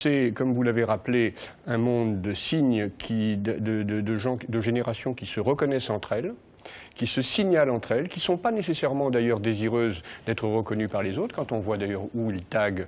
C'est, comme vous l'avez rappelé, un monde de signes, de générations qui se reconnaissent entre elles, qui se signalent entre elles, qui ne sont pas nécessairement d'ailleurs désireuses d'être reconnues par les autres. Quand on voit d'ailleurs où ils taguent,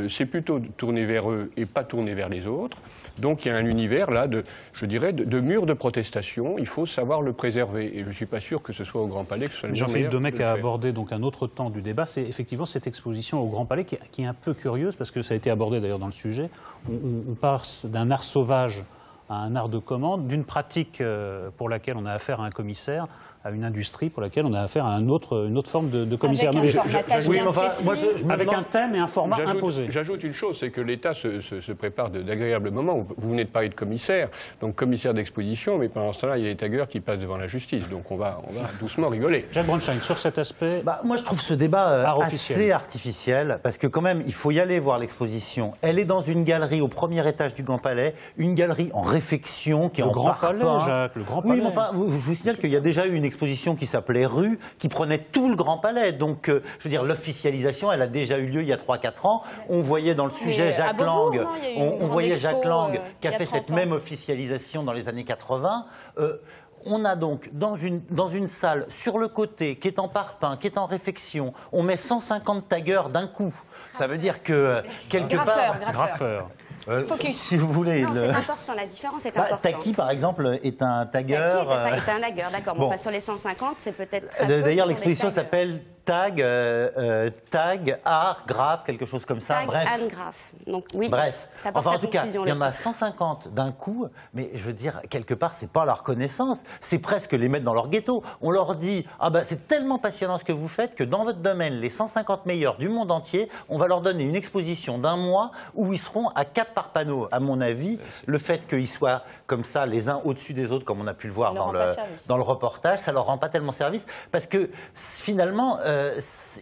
c'est plutôt tourné vers eux et pas tourné vers les autres. Donc il y a un univers là, je dirais, de murs de protestation. Il faut savoir le préserver. Et je ne suis pas sûr que ce soit au Grand Palais que ce soit le Jean-Philippe Domecq a abordé donc un autre temps du débat. C'est effectivement cette exposition au Grand Palais qui est un peu curieuse, parce que ça a été abordé d'ailleurs dans le sujet. On passe d'un art sauvage à un art de commande, d'une pratique pour laquelle on a affaire à un commissaire, à une industrie pour laquelle on a affaire à une autre forme de commissaire. Avec un thème et un format imposé. J'ajoute une chose, c'est que l'État se prépare d'agréables moments. Vous venez de parler de commissaire, donc commissaire d'exposition, mais pendant ce temps-là, il y a les taggeurs qui passent devant la justice. Donc on va doucement rigoler. Jacques Brunstein, sur cet aspect. Moi, je trouve ce débat assez artificiel, parce que quand même, il faut y aller voir l'exposition. Elle est dans une galerie au premier étage du Grand Palais, une galerie en réfection qui est en parpaing. Le Grand Palais, Jacques, le Grand Palais. Oui, mais enfin, je vous signale qu'il y a déjà eu une exposition qui s'appelait Rue, qui prenait tout le Grand Palais. Donc, je veux dire, l'officialisation, elle a déjà eu lieu il y a 3-4 ans. On voyait dans le sujet Jacques Lang, on voyait Jacques Lang qui a fait cette même officialisation dans les années 80. On a donc, dans une salle, sur le côté, qui est en parpaing, qui est en réfection, on met 150 taggeurs d'un coup. Ça veut dire que, quelque part... Graffeur. Si vous voulez. C'est important, la différence est importante. Taki, par exemple, est un tagueur. Taki est un tagueur, d'accord. Bon. Enfin, sur les 150, c'est peut-être. D'ailleurs, l'exposition s'appelle Tag, Art, Graphe, quelque chose comme ça. Tag, bref. and Graphe. Donc, oui, bref. Ça porte enfin, en tout cas, il y en a 150 d'un coup, mais je veux dire, quelque part, c'est pas leur connaissance, c'est presque les mettre dans leur ghetto. On leur dit, ah ben, c'est tellement passionnant ce que vous faites que dans votre domaine, les 150 meilleurs du monde entier, on va leur donner une exposition d'1 mois où ils seront à 4 par panneau. À mon avis, le fait qu'ils soient comme ça, les uns au-dessus des autres, comme on a pu le voir dans le reportage, ça leur rend pas tellement service, parce que finalement,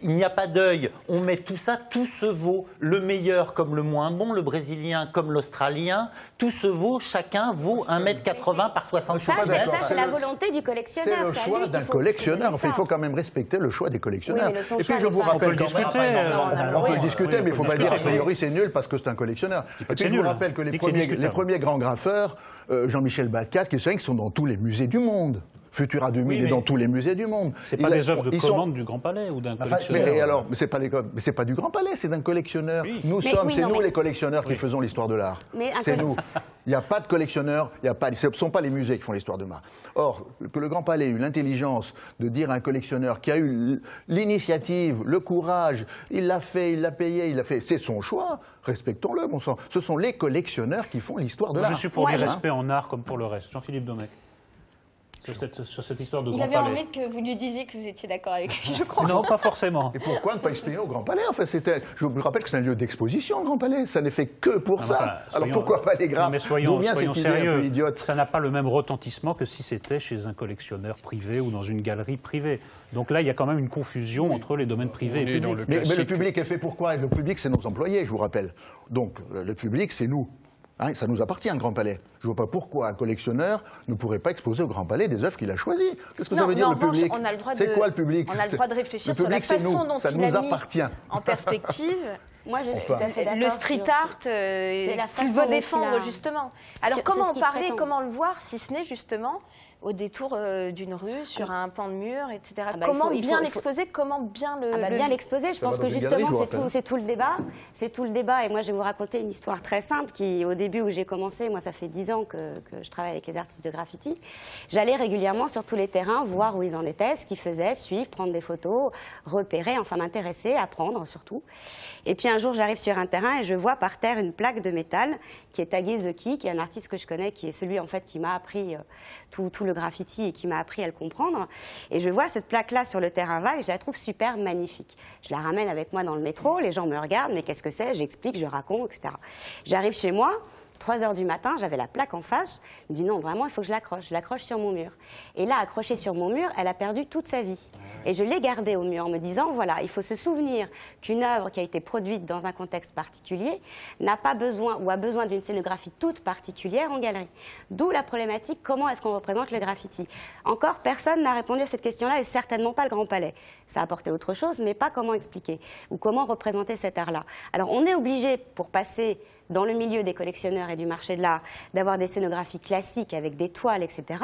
il n'y a pas d'œil. On met tout ça, tout se vaut. Le meilleur comme le moins bon, le brésilien comme l'australien, tout se vaut, chacun vaut 1,80 m par 60 cm. Ça, c'est la volonté du collectionneur. C'est le choix d'un collectionneur. Enfin, il faut quand même respecter le choix des collectionneurs. Oui, et puis je vous rappelle quand même... On peut le discuter, mais il ne faut pas dire a priori c'est nul parce que c'est un collectionneur. Et puis je vous rappelle que les premiers grands graffeurs, Jean-Michel Baccat, qui sont dans tous les musées du monde. Futura 2000 est dans tous les musées du monde. C'est pas des œuvres de commande du Grand Palais ou d'un collectionneur. Mais alors, c'est pas du Grand Palais, c'est d'un collectionneur. Oui. C'est nous les collectionneurs qui faisons l'histoire de l'art. C'est nous. Il n'y a pas de collectionneurs, ce ne sont pas les musées qui font l'histoire de l'art. Or, que le Grand Palais ait eu l'intelligence de dire à un collectionneur qui a eu l'initiative, le courage, il l'a fait, il l'a payé, il l'a fait, c'est son choix, respectons-le, bon sang. Ce sont les collectionneurs qui font l'histoire de l'art. Je suis pour l'irrespect en art comme pour le reste. Jean-Philippe Domecq. Sur cette histoire de Grand Palais. Il avait envie que vous lui disiez que vous étiez d'accord avec lui, je crois. Non, pas forcément. Et pourquoi ne pas exprimer au Grand Palais? Enfin, je vous rappelle que c'est un lieu d'exposition, le Grand Palais. Ça n'est fait que pour ça. Alors pourquoi pas les graphes? Mais soyons sérieux. Idiote. Ça n'a pas le même retentissement que si c'était chez un collectionneur privé ou dans une galerie privée. Donc là, il y a quand même une confusion entre les domaines privés et publics. Mais le public est fait pour quoi? Le public, c'est nos employés, je vous rappelle. Donc le public, c'est nous. Hein, ça nous appartient, le Grand Palais. Je ne vois pas pourquoi un collectionneur ne pourrait pas exposer au Grand Palais des œuvres qu'il a choisies. Qu'est-ce que ça veut dire, le public? C'est quoi le public? On a le droit de réfléchir sur la façon dont il a mis en perspective. Moi, je suis tout à fait d'accord. Le street art, qu'il veut défendre, justement. Alors, comment en parler, comment le voir, si ce n'est justement au détour d'une rue, sur un pan de mur, etc. Comment bien l'exposer, comment bien bien l'exposer, je pense que justement, c'est tout le débat. C'est tout le débat. Et moi, je vais vous raconter une histoire très simple qui, au début où j'ai commencé, moi, ça fait 10 ans que je travaille avec les artistes de graffiti. J'allais régulièrement sur tous les terrains, voir où ils en étaient, ce qu'ils faisaient, suivre, prendre des photos, repérer, enfin m'intéresser, apprendre surtout. Et puis un jour, j'arrive sur un terrain et je vois par terre une plaque de métal qui est taguée The Key, qui est un artiste que je connais, qui est celui en fait qui m'a appris tout le graffiti et qui m'a appris à le comprendre. Et je vois cette plaque-là sur le terrain vague et je la trouve super magnifique. Je la ramène avec moi dans le métro, les gens me regardent, mais qu'est-ce que c'est? J'explique, je raconte, etc. J'arrive chez moi. 3 h du matin, j'avais la plaque en face. Je me dis non, vraiment, il faut que je l'accroche. Je l'accroche sur mon mur. Et là, accrochée sur mon mur, elle a perdu toute sa vie. Et je l'ai gardée au mur en me disant, voilà, il faut se souvenir qu'une œuvre qui a été produite dans un contexte particulier n'a pas besoin ou a besoin d'une scénographie toute particulière en galerie. D'où la problématique, comment est-ce qu'on représente le graffiti? Encore, personne n'a répondu à cette question-là et certainement pas le Grand Palais. Ça a apporté autre chose, mais pas comment expliquer ou comment représenter cet art-là. Alors, on est obligé, pour passer dans le milieu des collectionneurs et du marché de l'art, d'avoir des scénographies classiques avec des toiles, etc.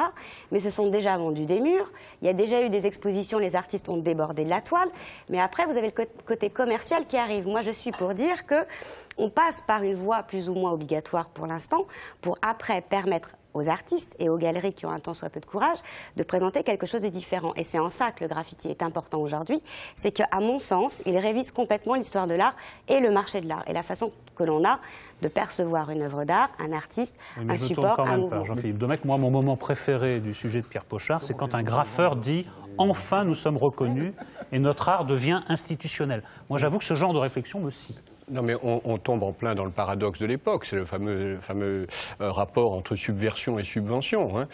Mais se sont déjà vendus des murs. Il y a déjà eu des expositions, les artistes ont débordé de la toile. Mais après, vous avez le côté commercial qui arrive. Moi, je suis pour dire qu'on passe par une voie plus ou moins obligatoire pour l'instant, pour après permettre aux artistes et aux galeries qui ont un tant soit peu de courage de présenter quelque chose de différent. Et c'est en ça que le graffiti est important aujourd'hui, c'est qu'à mon sens, il révise complètement l'histoire de l'art et le marché de l'art et la façon que l'on a de percevoir une œuvre d'art, un artiste, un support, un mouvement. Jean-Philippe Domecq, moi, mon moment préféré du sujet de Pierre Pochard, c'est quand un graffeur dit « Enfin, nous sommes reconnus et notre art devient institutionnel ». Moi, j'avoue que ce genre de réflexion me scie. Non, mais on tombe en plein dans le paradoxe de l'époque. C'est le fameux rapport entre subversion et subvention. Hein.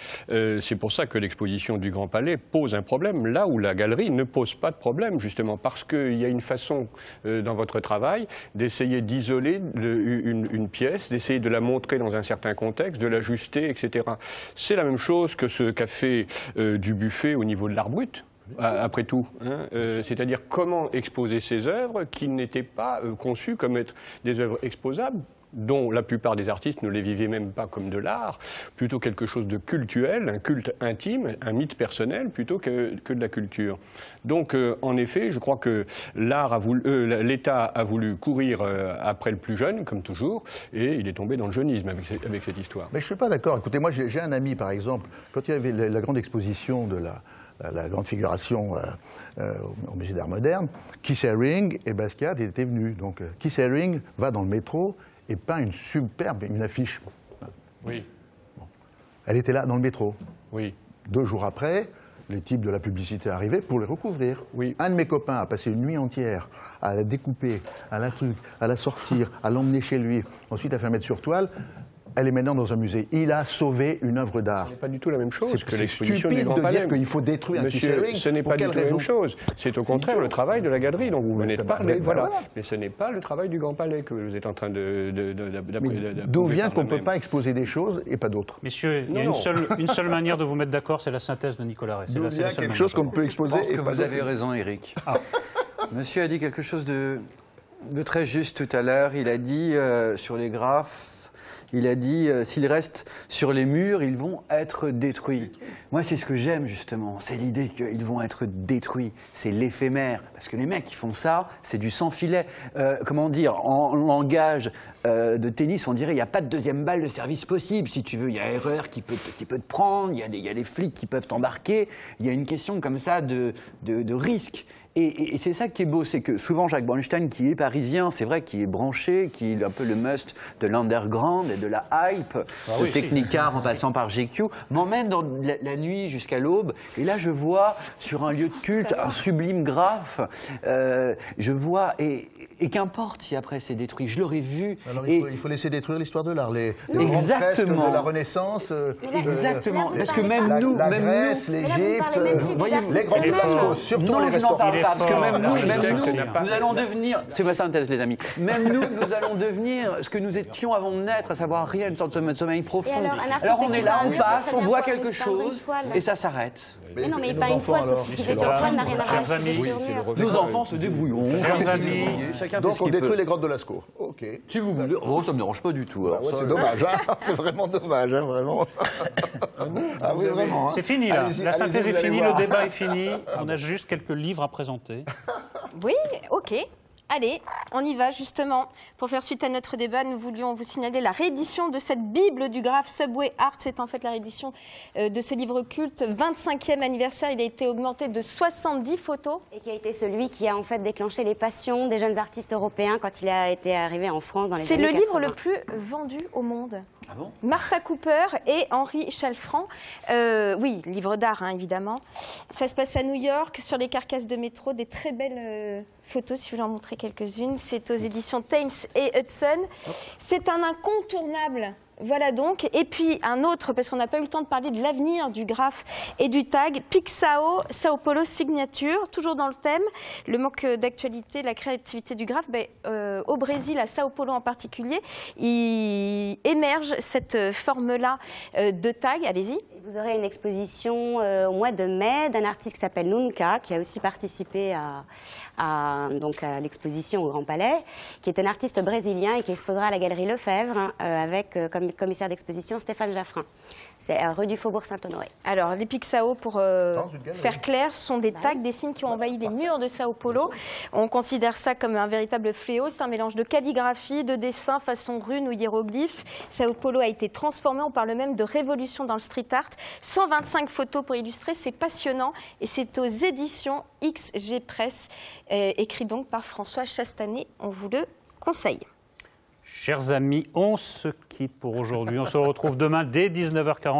C'est pour ça que l'exposition du Grand Palais pose un problème, là où la galerie ne pose pas de problème, justement, parce qu'il y a une façon, dans votre travail, d'essayer d'isoler une pièce, d'essayer de la montrer dans un certain contexte, de l'ajuster, etc. C'est la même chose que ce qu'a fait Dubuffet au niveau de l'art brut. Après tout, hein, c'est-à-dire comment exposer ces œuvres qui n'étaient pas conçues comme être des œuvres exposables, dont la plupart des artistes ne les vivaient même pas comme de l'art, plutôt quelque chose de cultuel, un culte intime, un mythe personnel, plutôt que de la culture. Donc, en effet, je crois que l'État a voulu courir après le plus jeune, comme toujours, et il est tombé dans le jeunisme avec cette histoire. Mais je ne suis pas d'accord. Écoutez, moi j'ai un ami, par exemple, quand il y avait la grande exposition de la grande figuration au musée d'art moderne, Keith Haring et Basquiat étaient venus. Donc Keith Haring va dans le métro et peint une affiche. Oui. Bon. Elle était là dans le métro. Oui. 2 jours après, les types de la publicité arrivaient pour les recouvrir. Oui. Un de mes copains a passé une nuit entière à la découper, à la sortir, à l'emmener chez lui, ensuite à faire mettre sur toile. Elle est maintenant dans un musée. Il a sauvé une œuvre d'art. Ce n'est pas du tout la même chose que l'exposition du Grand Palais. C'est stupide de dire qu'il faut détruire un Keith Haring. Ce n'est pas du tout la même chose. C'est au contraire le travail de la galerie dont vous venez de parler. Voilà. Mais ce n'est pas le travail du Grand Palais que vous êtes en train d'où vient qu'on ne peut pas exposer des choses et pas d'autres? Messieurs, il y a une seule manière de vous mettre d'accord, c'est la synthèse de Nicolas Rey. D'où vient quelque chose qu'on ne peut exposer et pas d'autres? Vous avez raison, Éric. Monsieur a dit quelque chose de très juste tout à l'heure. Il a dit sur les graphes, il a dit s'ils restent sur les murs, ils vont être détruits. Moi, c'est ce que j'aime justement, c'est l'idée qu'ils vont être détruits. C'est l'éphémère. Parce que les mecs qui font ça, c'est du sans-filet. Comment dire, en langage de tennis, on dirait il n'y a pas de deuxième balle de service possible. Si tu veux, il y a erreur qui peut te prendre, il y a des flics qui peuvent t'embarquer. Il y a une question comme ça de risque. Et c'est ça qui est beau, c'est que souvent Jacques Bronstein, qui est parisien, c'est vrai, qui est branché, qui est un peu le must de l'underground et de la hype, de Technicar en passant par GQ, m'emmène dans la nuit jusqu'à l'aube. Et là, je vois sur un lieu de culte un sublime graphe. Je vois, et qu'importe si après c'est détruit, je l'aurais vu. Alors il faut laisser détruire l'histoire de l'art, les grandes fresques de la Renaissance. Exactement, parce que même nous, la Grèce, l'Égypte, les grandes fresques, surtout les restaurants. Parce que même nous allons devenir, c'est ma synthèse les amis, même nous allons devenir ce que nous étions avant de naître, à savoir rien, une sorte de sommeil profond. Alors on est là, on passe, on voit quelque chose, et ça s'arrête. Mais non, mais pas une toile, sauf que si une toile n'a rien à voir avec nos enfants se débrouilleront. Donc on détruit les grottes de Lascaux. Ok. Si vous voulez, ça me dérange pas du tout. C'est dommage, c'est vraiment dommage, vraiment. Ah oui, vraiment. C'est fini là, la synthèse est finie, le débat est fini, on a juste quelques livres à présenter. Oui, ok. Allez, on y va justement. Pour faire suite à notre débat, nous voulions vous signaler la réédition de cette Bible du graphe Subway Art. C'est en fait la réédition de ce livre culte. 25e anniversaire, il a été augmenté de 70 photos. Et qui a été celui qui a en fait déclenché les passions des jeunes artistes européens quand il a été arrivé en France dans les années 80. C'est le livre le plus vendu au monde. Ah bon? Martha Cooper et Henri Chalfrand. Oui, livre d'art, hein, évidemment. Ça se passe à New York, sur les carcasses de métro. Des très belles photos, si vous voulez en montrer quelques-unes. C'est aux éditions Thames et Hudson. C'est un incontournable. Voilà donc. Et puis un autre, parce qu'on n'a pas eu le temps de parler de l'avenir du graphe et du tag, Pixao, Sao Paulo Signature, toujours dans le thème, le manque d'actualité, la créativité du graphe. Au Brésil, à Sao Paulo en particulier, il émerge cette forme-là de tag. Allez-y. Vous aurez une exposition au mois de mai d'un artiste qui s'appelle Nunca, qui a aussi participé à l'exposition au Grand Palais, qui est un artiste brésilien et qui exposera à la Galerie Lefebvre avec comme commissaire d'exposition Stéphane Jaffrin. C'est rue du Faubourg Saint-Honoré. Alors, les Pixao, pour faire clair, sont des tags, des signes qui ont envahi les murs de Sao Paulo. On considère ça comme un véritable fléau. C'est un mélange de calligraphie, de dessins façon rune ou hiéroglyphes. Sao Paulo a été transformé. On parle même de révolution dans le street art. 125 photos pour illustrer. C'est passionnant. Et c'est aux éditions XG Press, écrit donc par François Chastanet. On vous le conseille. Chers amis, on se quitte pour aujourd'hui. On se retrouve demain dès 19h40.